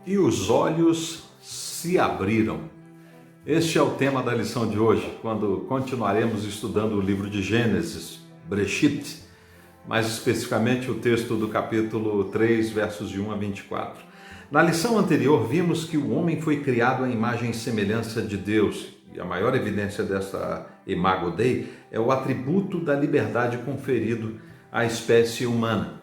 E os olhos se abriram. Este é o tema da lição de hoje, quando continuaremos estudando o livro de Gênesis, Bereshit, mais especificamente o texto do capítulo 3, versos de 1 a 24. Na lição anterior, vimos que o homem foi criado à imagem e semelhança de Deus, e a maior evidência dessa imago Dei é o atributo da liberdade conferido à espécie humana.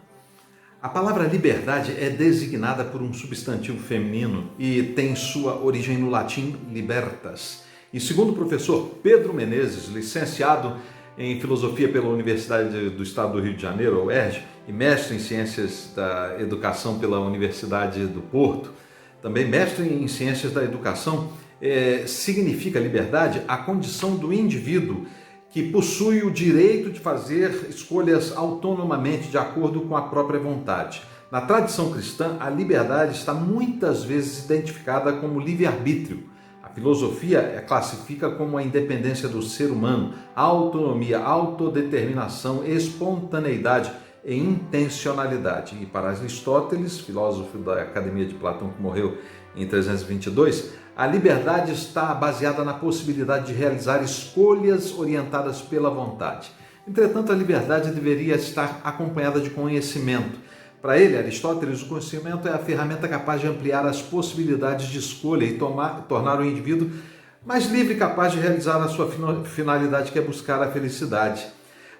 A palavra liberdade é designada por um substantivo feminino e tem sua origem no latim libertas. E segundo o professor Pedro Menezes, licenciado em filosofia pela Universidade do Estado do Rio de Janeiro, a UERJ, e mestre em ciências da educação pela Universidade do Porto, também mestre em ciências da educação, significa liberdade a condição do indivíduo que possui o direito de fazer escolhas autonomamente de acordo com a própria vontade. Na tradição cristã, a liberdade está muitas vezes identificada como livre-arbítrio. A filosofia classifica como a independência do ser humano, a autonomia, autodeterminação, espontaneidade e intencionalidade. E para Aristóteles, filósofo da Academia de Platão que morreu em 322, a liberdade está baseada na possibilidade de realizar escolhas orientadas pela vontade. Entretanto, a liberdade deveria estar acompanhada de conhecimento. Para ele, Aristóteles, o conhecimento é a ferramenta capaz de ampliar as possibilidades de escolha e tornar o indivíduo mais livre e capaz de realizar a sua finalidade, que é buscar a felicidade.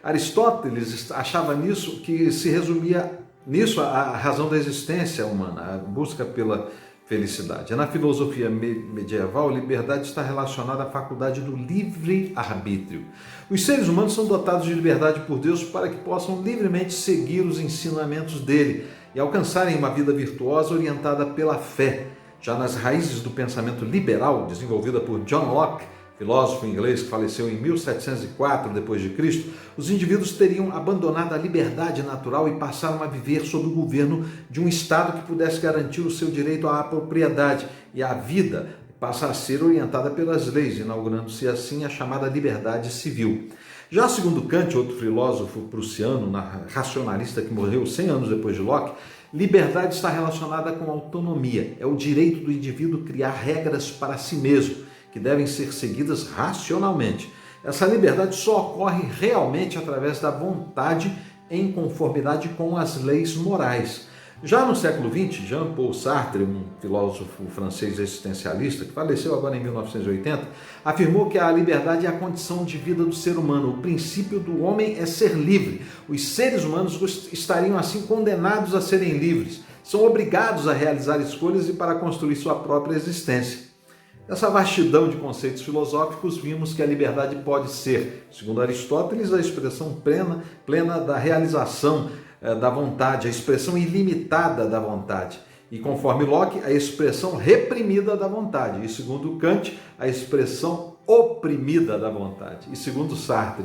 Aristóteles achava nisso que se resumia nisso a razão da existência humana, a busca pela felicidade. Na filosofia medieval, liberdade está relacionada à faculdade do livre-arbítrio. Os seres humanos são dotados de liberdade por Deus para que possam livremente seguir os ensinamentos dele e alcançarem uma vida virtuosa orientada pela fé. Já nas raízes do pensamento liberal, desenvolvida por John Locke, filósofo inglês que faleceu em 1704 d.C., os indivíduos teriam abandonado a liberdade natural e passaram a viver sob o governo de um Estado que pudesse garantir o seu direito à propriedade, e a vida passa a ser orientada pelas leis, inaugurando-se assim a chamada liberdade civil. Já segundo Kant, outro filósofo prussiano, racionalista que morreu 100 anos depois de Locke, liberdade está relacionada com autonomia, é o direito do indivíduo criar regras para si mesmo, que devem ser seguidas racionalmente. Essa liberdade só ocorre realmente através da vontade em conformidade com as leis morais. Já no século XX, Jean-Paul Sartre, um filósofo francês existencialista, que faleceu agora em 1980, afirmou que a liberdade é a condição de vida do ser humano. O princípio do homem é ser livre. Os seres humanos estariam assim condenados a serem livres. São obrigados a realizar escolhas e para construir sua própria existência. Nessa vastidão de conceitos filosóficos, vimos que a liberdade pode ser, segundo Aristóteles, a expressão plena da realização da vontade, a expressão ilimitada da vontade. E conforme Locke, a expressão reprimida da vontade. E segundo Kant, a expressão oprimida da vontade. E segundo Sartre,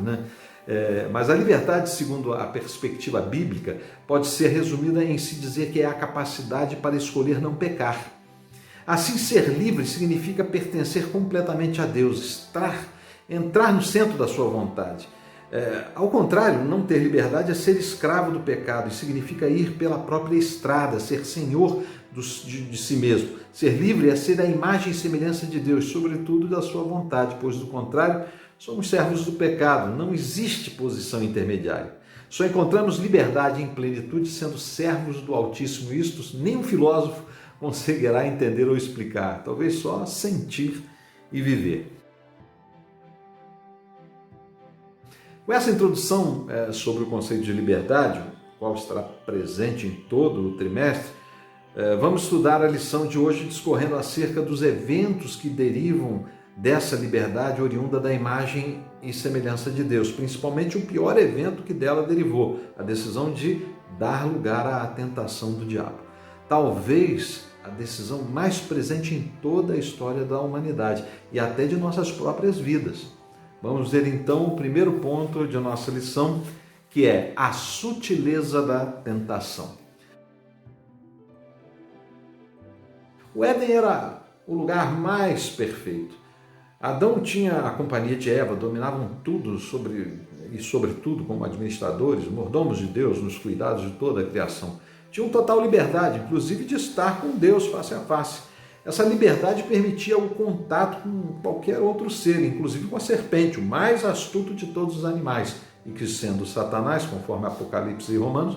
mas a liberdade, segundo a perspectiva bíblica, pode ser resumida em se dizer que é a capacidade para escolher não pecar. Assim, ser livre significa pertencer completamente a Deus, entrar no centro da sua vontade. Ao contrário, não ter liberdade é ser escravo do pecado e significa ir pela própria estrada, ser senhor de si mesmo. Ser livre é ser a imagem e semelhança de Deus, sobretudo da sua vontade, pois do contrário, somos servos do pecado, não existe posição intermediária. Só encontramos liberdade em plenitude sendo servos do Altíssimo. Isto nenhum filósofo conseguirá entender ou explicar, talvez só sentir e viver. Com essa introdução sobre o conceito de liberdade, o qual estará presente em todo o trimestre, vamos estudar a lição de hoje discorrendo acerca dos eventos que derivam dessa liberdade oriunda da imagem e semelhança de Deus, principalmente o pior evento que dela derivou, a decisão de dar lugar à tentação do diabo. Talvez a decisão mais presente em toda a história da humanidade e até de nossas próprias vidas. Vamos ver então o primeiro ponto de nossa lição, que é a sutileza da tentação. O Éden era o lugar mais perfeito. Adão tinha a companhia de Eva, dominavam tudo sobre tudo como administradores, mordomos de Deus nos cuidados de toda a criação. Tinham total liberdade, inclusive de estar com Deus face a face. Essa liberdade permitia o contato com qualquer outro ser, inclusive com a serpente, o mais astuto de todos os animais, e que, sendo Satanás, conforme Apocalipse e Romanos,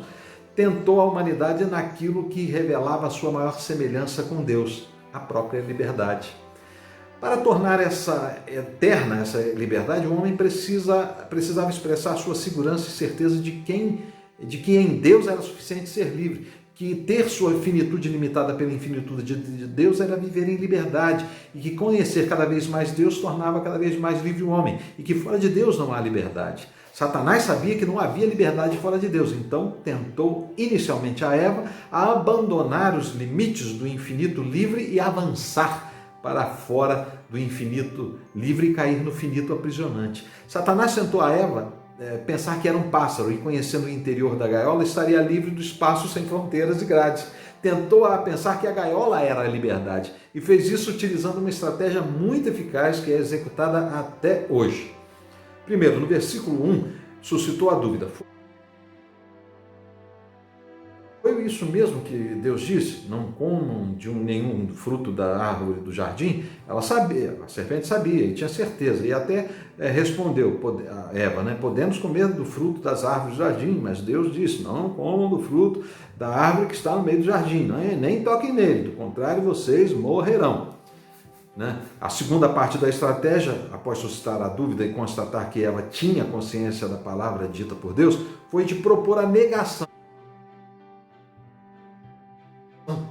tentou a humanidade naquilo que revelava a sua maior semelhança com Deus, a própria liberdade. Para tornar essa eterna, essa liberdade, o homem precisava expressar sua segurança e certeza de que em Deus era suficiente ser livre, que ter sua finitude limitada pela infinitude de Deus era viver em liberdade, e que conhecer cada vez mais Deus tornava cada vez mais livre o homem, e que fora de Deus não há liberdade. Satanás sabia que não havia liberdade fora de Deus, então tentou inicialmente a Eva a abandonar os limites do infinito livre e avançar para fora do infinito livre e cair no finito aprisionante. Satanás tentou a Eva pensar que era um pássaro e, conhecendo o interior da gaiola, estaria livre do espaço sem fronteiras e grades. Tentou a pensar que a gaiola era a liberdade e fez isso utilizando uma estratégia muito eficaz que é executada até hoje. Primeiro, no versículo 1, suscitou a dúvida. Foi isso mesmo que Deus disse? Não comam de nenhum fruto da árvore do jardim? Ela sabia, a serpente sabia e tinha certeza. E até respondeu a Eva, podemos comer do fruto das árvores do jardim, mas Deus disse, não comam do fruto da árvore que está no meio do jardim, nem toquem nele, do contrário vocês morrerão. A segunda parte da estratégia, após suscitar a dúvida e constatar que Eva tinha consciência da palavra dita por Deus, foi de propor a negação.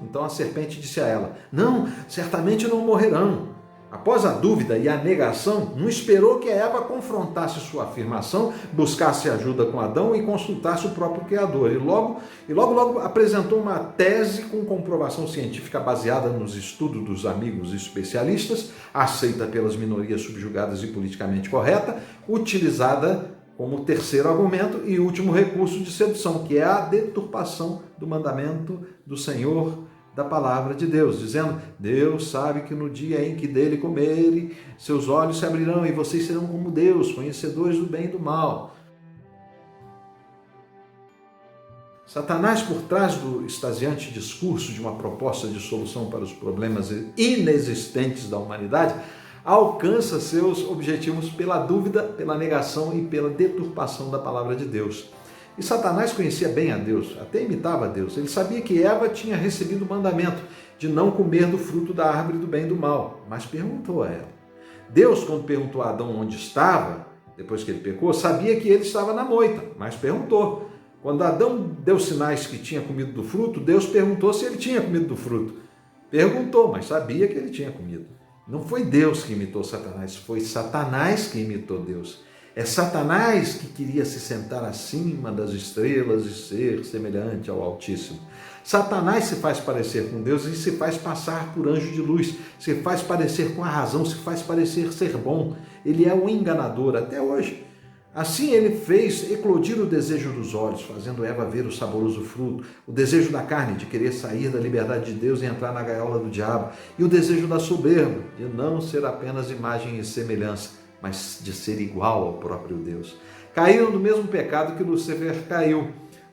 Então a serpente disse a ela, não, certamente não morrerão. Após a dúvida e a negação, não esperou que Eva confrontasse sua afirmação, buscasse ajuda com Adão e consultasse o próprio Criador. E logo apresentou uma tese com comprovação científica baseada nos estudos dos amigos especialistas, aceita pelas minorias subjugadas e politicamente correta, utilizada como terceiro argumento e último recurso de sedução, que é a deturpação do mandamento do Senhor, da palavra de Deus, dizendo, Deus sabe que no dia em que dele comerem, seus olhos se abrirão e vocês serão como Deus, conhecedores do bem e do mal. Satanás, por trás do extasiante discurso de uma proposta de solução para os problemas inexistentes da humanidade, alcança seus objetivos pela dúvida, pela negação e pela deturpação da palavra de Deus. E Satanás conhecia bem a Deus, até imitava a Deus. Ele sabia que Eva tinha recebido o mandamento de não comer do fruto da árvore do bem e do mal, mas perguntou a ela. Deus, quando perguntou a Adão onde estava, depois que ele pecou, sabia que ele estava na moita, mas perguntou. Quando Adão deu sinais que tinha comido do fruto, Deus perguntou se ele tinha comido do fruto. Perguntou, mas sabia que ele tinha comido. Não foi Deus que imitou Satanás, foi Satanás que imitou Deus. É Satanás que queria se sentar acima das estrelas e ser semelhante ao Altíssimo. Satanás se faz parecer com Deus e se faz passar por anjo de luz, se faz parecer com a razão, se faz parecer ser bom. Ele é um enganador até hoje. Assim ele fez eclodir o desejo dos olhos, fazendo Eva ver o saboroso fruto, o desejo da carne de querer sair da liberdade de Deus e entrar na gaiola do diabo, e o desejo da soberba, de não ser apenas imagem e semelhança, mas de ser igual ao próprio Deus. Caíram no mesmo pecado que Lúcifer caiu,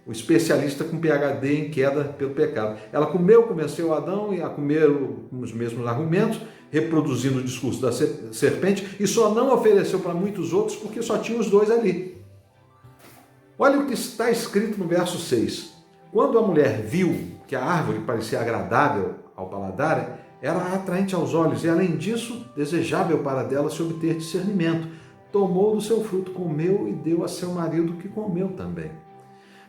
o especialista com PhD em queda pelo pecado. Ela convenceu Adão a comer com os mesmos argumentos, reproduzindo o discurso da serpente, e só não ofereceu para muitos outros porque só tinha os dois ali. Olha o que está escrito no verso 6. Quando a mulher viu que a árvore parecia agradável ao paladar, era atraente aos olhos e, além disso, desejável para dela se obter discernimento. Tomou do seu fruto, comeu e deu a seu marido, que comeu também.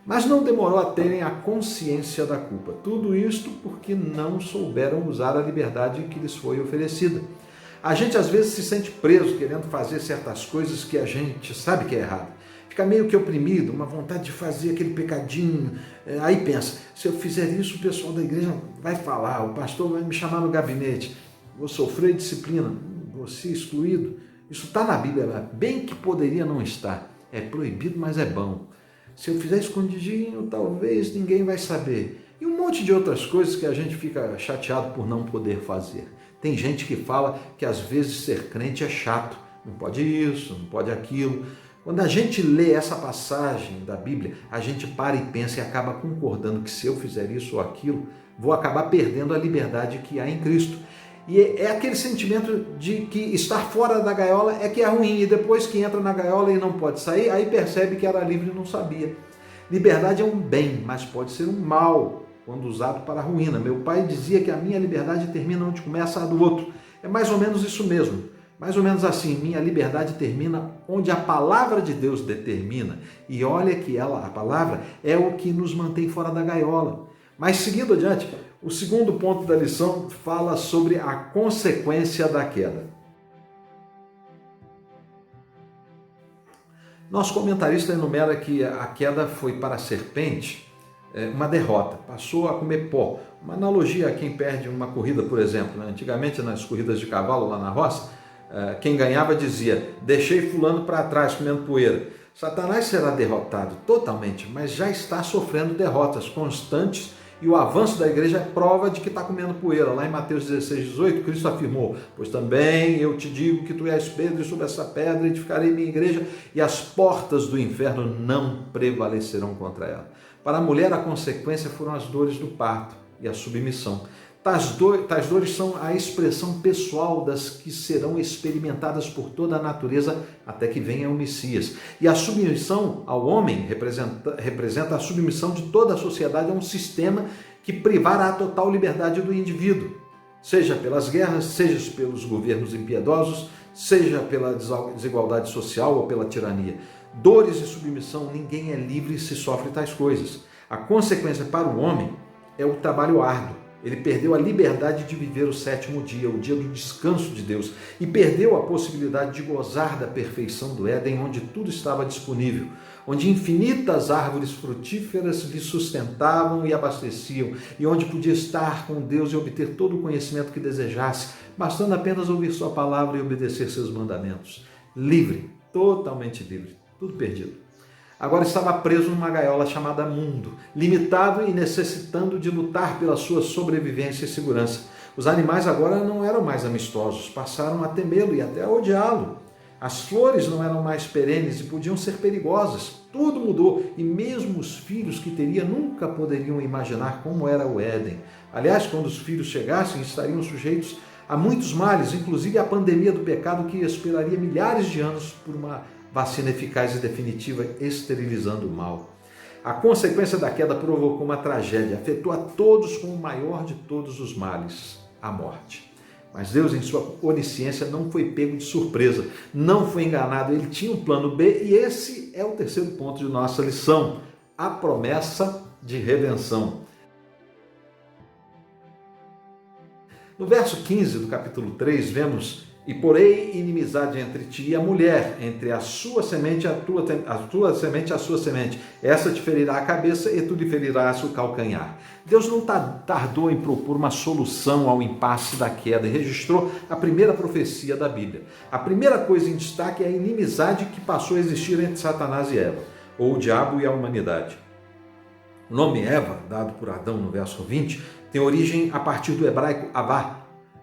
Mas não demorou a terem a consciência da culpa. Tudo isto porque não souberam usar a liberdade que lhes foi oferecida. A gente às vezes se sente preso querendo fazer certas coisas que a gente sabe que é errado. Fica meio que oprimido, uma vontade de fazer aquele pecadinho. Aí pensa, se eu fizer isso, o pessoal da igreja vai falar, o pastor vai me chamar no gabinete, vou sofrer disciplina, vou ser excluído. Isso está na Bíblia, bem que poderia não estar. É proibido, mas é bom. Se eu fizer escondidinho, talvez ninguém vai saber. E um monte de outras coisas que a gente fica chateado por não poder fazer. Tem gente que fala que às vezes ser crente é chato. Não pode isso, não pode aquilo. Quando a gente lê essa passagem da Bíblia, a gente para e pensa e acaba concordando que se eu fizer isso ou aquilo, vou acabar perdendo a liberdade que há em Cristo. E é aquele sentimento de que estar fora da gaiola é que é ruim, e depois que entra na gaiola e não pode sair, aí percebe que era livre e não sabia. Liberdade é um bem, mas pode ser um mal quando usado para a ruína. Meu pai dizia que a minha liberdade termina onde começa a do outro. É mais ou menos isso mesmo. Mais ou menos assim, minha liberdade termina onde a palavra de Deus determina. E olha que ela, a palavra, é o que nos mantém fora da gaiola. Mas seguindo adiante, o segundo ponto da lição fala sobre a consequência da queda. Nosso comentarista enumera que a queda foi para a serpente uma derrota, passou a comer pó. Uma analogia a quem perde uma corrida, por exemplo. Antigamente, nas corridas de cavalo lá na roça, quem ganhava dizia: deixei fulano para trás comendo poeira. Satanás será derrotado totalmente, mas já está sofrendo derrotas constantes, e o avanço da igreja é prova de que está comendo poeira. Lá em Mateus 16, 18, Cristo afirmou: pois também eu te digo que tu és Pedro, e sobre essa pedra edificarei minha igreja, e as portas do inferno não prevalecerão contra ela. Para a mulher, a consequência foram as dores do parto e a submissão. Tais dores são a expressão pessoal das que serão experimentadas por toda a natureza até que venha o Messias. E a submissão ao homem representa a submissão de toda a sociedade a um sistema que privará a total liberdade do indivíduo, seja pelas guerras, seja pelos governos impiedosos, seja pela desigualdade social ou pela tirania. Dores e submissão, ninguém é livre se sofre tais coisas. A consequência para o homem é o trabalho árduo. Ele perdeu a liberdade de viver o sétimo dia, o dia do descanso de Deus, e perdeu a possibilidade de gozar da perfeição do Éden, onde tudo estava disponível, onde infinitas árvores frutíferas lhe sustentavam e abasteciam, e onde podia estar com Deus e obter todo o conhecimento que desejasse, bastando apenas ouvir sua palavra e obedecer seus mandamentos. Livre, totalmente livre, tudo perdido. Agora estava preso numa gaiola chamada mundo, limitado e necessitando de lutar pela sua sobrevivência e segurança. Os animais agora não eram mais amistosos, passaram a temê-lo e até a odiá-lo. As flores não eram mais perenes e podiam ser perigosas. Tudo mudou, e mesmo os filhos que teria nunca poderiam imaginar como era o Éden. Aliás, quando os filhos chegassem, estariam sujeitos a muitos males, inclusive a pandemia do pecado que esperaria milhares de anos por uma vacina eficaz e definitiva, esterilizando o mal. A consequência da queda provocou uma tragédia, afetou a todos com o maior de todos os males, a morte. Mas Deus, em sua onisciência, não foi pego de surpresa, não foi enganado, ele tinha um plano B, e esse é o terceiro ponto de nossa lição, a promessa de redenção. No verso 15 do capítulo 3, vemos: e porei inimizade entre ti e a mulher, entre a sua semente e a tua semente e a sua semente. Essa te ferirá a cabeça e tu lhe ferirás o calcanhar. Deus não tardou em propor uma solução ao impasse da queda e registrou a primeira profecia da Bíblia. A primeira coisa em destaque é a inimizade que passou a existir entre Satanás e Eva, ou o diabo e a humanidade. O nome Eva, dado por Adão no verso 20, tem origem a partir do hebraico avá,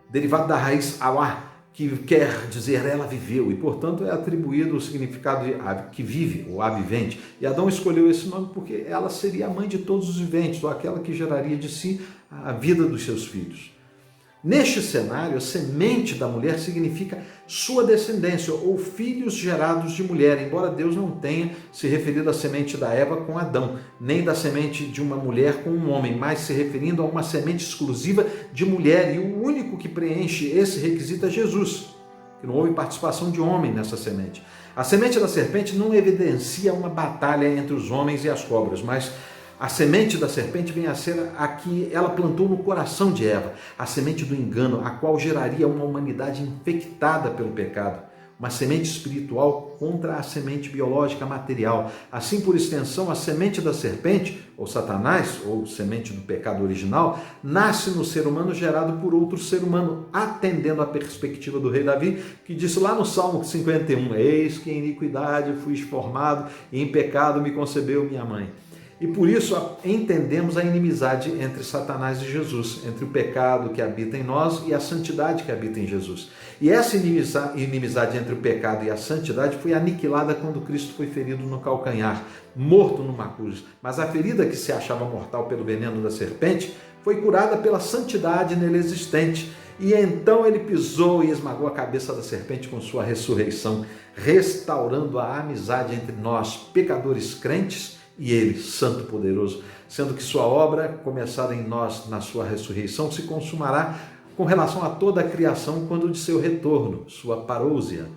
derivado da raiz awá, que quer dizer ela viveu, e portanto é atribuído o significado de que vive, ou a vivente. E Adão escolheu esse nome porque ela seria a mãe de todos os viventes, ou aquela que geraria de si a vida dos seus filhos. Neste cenário, a semente da mulher significa sua descendência, ou filhos gerados de mulher, embora Deus não tenha se referido à semente da Eva com Adão, nem da semente de uma mulher com um homem, mas se referindo a uma semente exclusiva de mulher, e o único que preenche esse requisito é Jesus, que não houve participação de homem nessa semente. A semente da serpente não evidencia uma batalha entre os homens e as cobras, mas a semente da serpente vem a ser a que ela plantou no coração de Eva, a semente do engano, a qual geraria uma humanidade infectada pelo pecado, uma semente espiritual contra a semente biológica material. Assim, por extensão, a semente da serpente, ou Satanás, ou semente do pecado original, nasce no ser humano gerado por outro ser humano, atendendo à perspectiva do rei Davi, que disse lá no Salmo 51, eis que em iniquidade fui formado e em pecado me concebeu minha mãe. E por isso entendemos a inimizade entre Satanás e Jesus, entre o pecado que habita em nós e a santidade que habita em Jesus. E essa inimizade entre o pecado e a santidade foi aniquilada quando Cristo foi ferido no calcanhar, morto numa cruz. Mas a ferida que se achava mortal pelo veneno da serpente foi curada pela santidade nele existente. E então ele pisou e esmagou a cabeça da serpente com sua ressurreição, restaurando a amizade entre nós, pecadores crentes, e ele, santo poderoso, sendo que sua obra, começada em nós na sua ressurreição, se consumará com relação a toda a criação quando de seu retorno, sua parousia.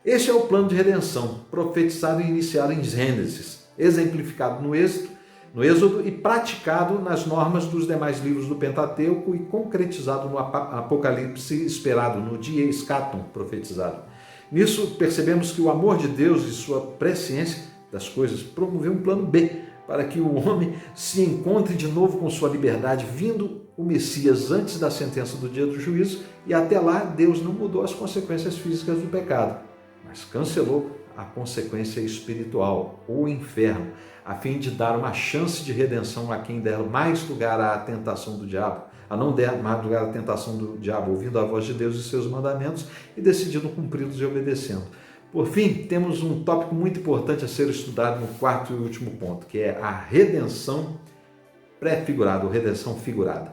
Este é o plano de redenção, profetizado e iniciado em Gênesis, exemplificado no Êxodo e praticado nas normas dos demais livros do Pentateuco e concretizado no Apocalipse esperado, no dia escatom profetizado. Nisso percebemos que o amor de Deus e sua presciência das coisas promoveu um plano B, para que o homem se encontre de novo com sua liberdade, vindo o Messias antes da sentença do dia do juízo, e até lá Deus não mudou as consequências físicas do pecado, mas cancelou a consequência espiritual, o inferno, a fim de dar uma chance de redenção a quem der mais lugar à tentação do diabo, a não der mais lugar à tentação do diabo, ouvindo a voz de Deus e seus mandamentos e decidindo cumpri-los e obedecendo. Por fim, temos um tópico muito importante a ser estudado no quarto e último ponto, que é a redenção pré-figurada, ou redenção figurada.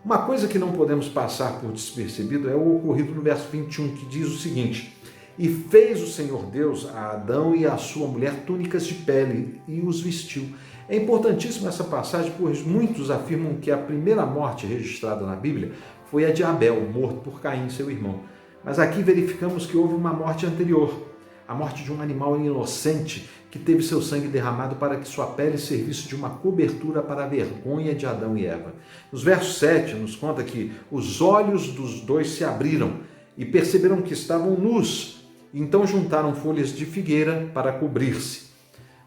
Uma coisa que não podemos passar por despercebido é o ocorrido no verso 21, que diz o seguinte: e fez o Senhor Deus a Adão e a sua mulher túnicas de pele e os vestiu. É importantíssima essa passagem, pois muitos afirmam que a primeira morte registrada na Bíblia foi a de Abel, morto por Caim, seu irmão. Mas aqui verificamos que houve uma morte anterior, a morte de um animal inocente que teve seu sangue derramado para que sua pele servisse de uma cobertura para a vergonha de Adão e Eva. Nos versos 7 nos conta que os olhos dos dois se abriram e perceberam que estavam nus, então juntaram folhas de figueira para cobrir-se.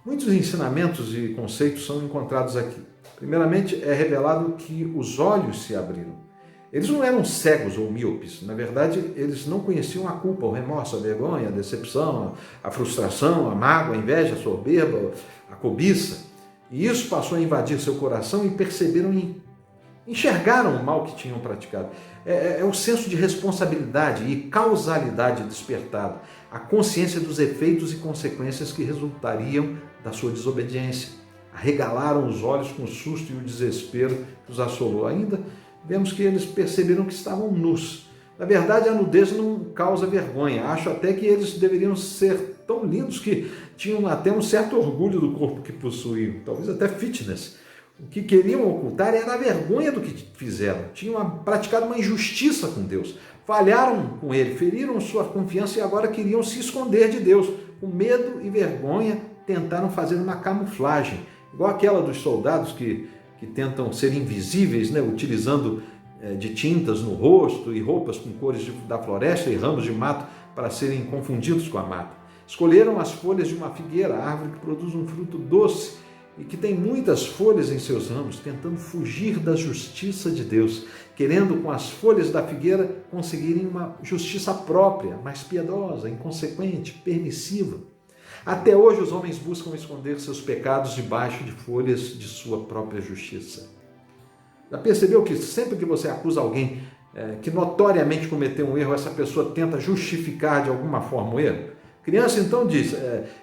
Muitos ensinamentos e conceitos são encontrados aqui. Primeiramente, é revelado que os olhos se abriram. Eles não eram cegos ou míopes, na verdade, eles não conheciam a culpa, o remorso, a vergonha, a decepção, a frustração, a mágoa, a inveja, a soberba, a cobiça. E isso passou a invadir seu coração e enxergaram o mal que tinham praticado. É o senso de responsabilidade e causalidade despertado, a consciência dos efeitos e consequências que resultariam da sua desobediência. Arregalaram os olhos com o susto e o desespero que os assolou. Ainda vemos que eles perceberam que estavam nus. Na verdade, a nudez não causa vergonha. Acho até que eles deveriam ser tão lindos que tinham até um certo orgulho do corpo que possuíam, talvez até fitness. O que queriam ocultar era a vergonha do que fizeram. Tinham praticado uma injustiça com Deus. Falharam com Ele, feriram sua confiança e agora queriam se esconder de Deus. Com medo e vergonha, tentaram fazer uma camuflagem, igual aquela dos soldados que tentam ser invisíveis, né, utilizando de tintas no rosto e roupas com cores da floresta e ramos de mato para serem confundidos com a mata. Escolheram as folhas de uma figueira, árvore que produz um fruto doce e que tem muitas folhas em seus ramos, tentando fugir da justiça de Deus, querendo com as folhas da figueira conseguirem uma justiça própria, mais piedosa, inconsequente, permissiva. Até hoje os homens buscam esconder seus pecados debaixo de folhas de sua própria justiça. Já percebeu que sempre que você acusa alguém que notoriamente cometeu um erro, essa pessoa tenta justificar de alguma forma o erro? Criança então diz,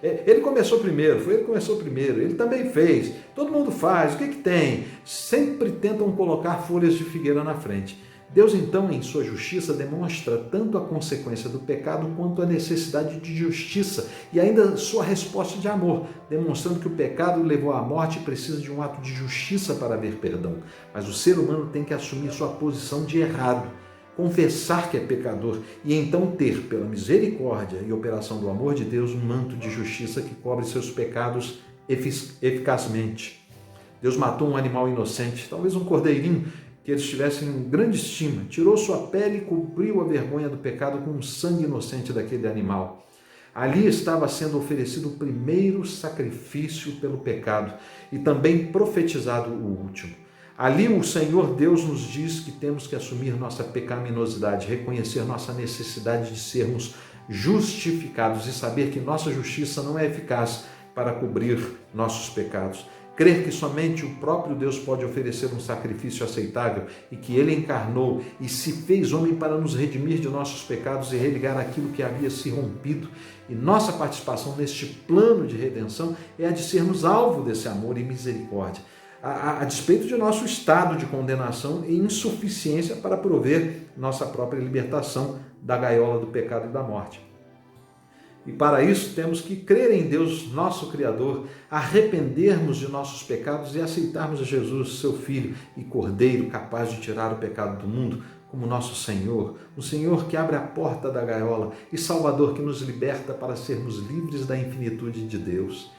ele começou primeiro, foi ele que começou primeiro, ele também fez, todo mundo faz, o que tem? Sempre tentam colocar folhas de figueira na frente. Deus então, em sua justiça, demonstra tanto a consequência do pecado quanto a necessidade de justiça e ainda sua resposta de amor, demonstrando que o pecado levou à morte e precisa de um ato de justiça para haver perdão. Mas o ser humano tem que assumir sua posição de errado, confessar que é pecador e então ter, pela misericórdia e operação do amor de Deus, um manto de justiça que cobre seus pecados eficazmente. Deus matou um animal inocente, talvez um cordeirinho, que eles tivessem em grande estima, tirou sua pele e cobriu a vergonha do pecado com o sangue inocente daquele animal. Ali estava sendo oferecido o primeiro sacrifício pelo pecado e também profetizado o último. Ali o Senhor Deus nos diz que temos que assumir nossa pecaminosidade, reconhecer nossa necessidade de sermos justificados e saber que nossa justiça não é eficaz para cobrir nossos pecados. Crer que somente o próprio Deus pode oferecer um sacrifício aceitável e que Ele encarnou e se fez homem para nos redimir de nossos pecados e religar aquilo que havia se rompido. E nossa participação neste plano de redenção é a de sermos alvo desse amor e misericórdia, a despeito de nosso estado de condenação e insuficiência para prover nossa própria libertação da gaiola do pecado e da morte. E para isso temos que crer em Deus, nosso Criador, arrependermos de nossos pecados e aceitarmos a Jesus, seu Filho e Cordeiro, capaz de tirar o pecado do mundo, como nosso Senhor, o Senhor que abre a porta da gaiola e Salvador que nos liberta para sermos livres da infinitude de Deus.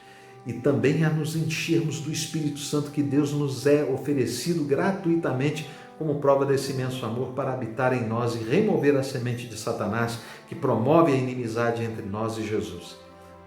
E também a nos enchermos do Espírito Santo que Deus nos é oferecido gratuitamente como prova desse imenso amor para habitar em nós e remover a semente de Satanás que promove a inimizade entre nós e Jesus.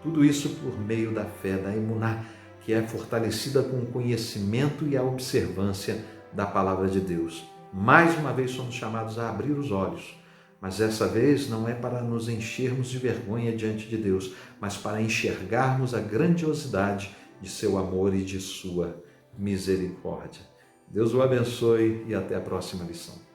Tudo isso por meio da fé, da emuná, que é fortalecida com o conhecimento e a observância da palavra de Deus. Mais uma vez somos chamados a abrir os olhos, mas dessa vez não é para nos enchermos de vergonha diante de Deus, mas para enxergarmos a grandiosidade de seu amor e de sua misericórdia. Deus o abençoe e até a próxima lição.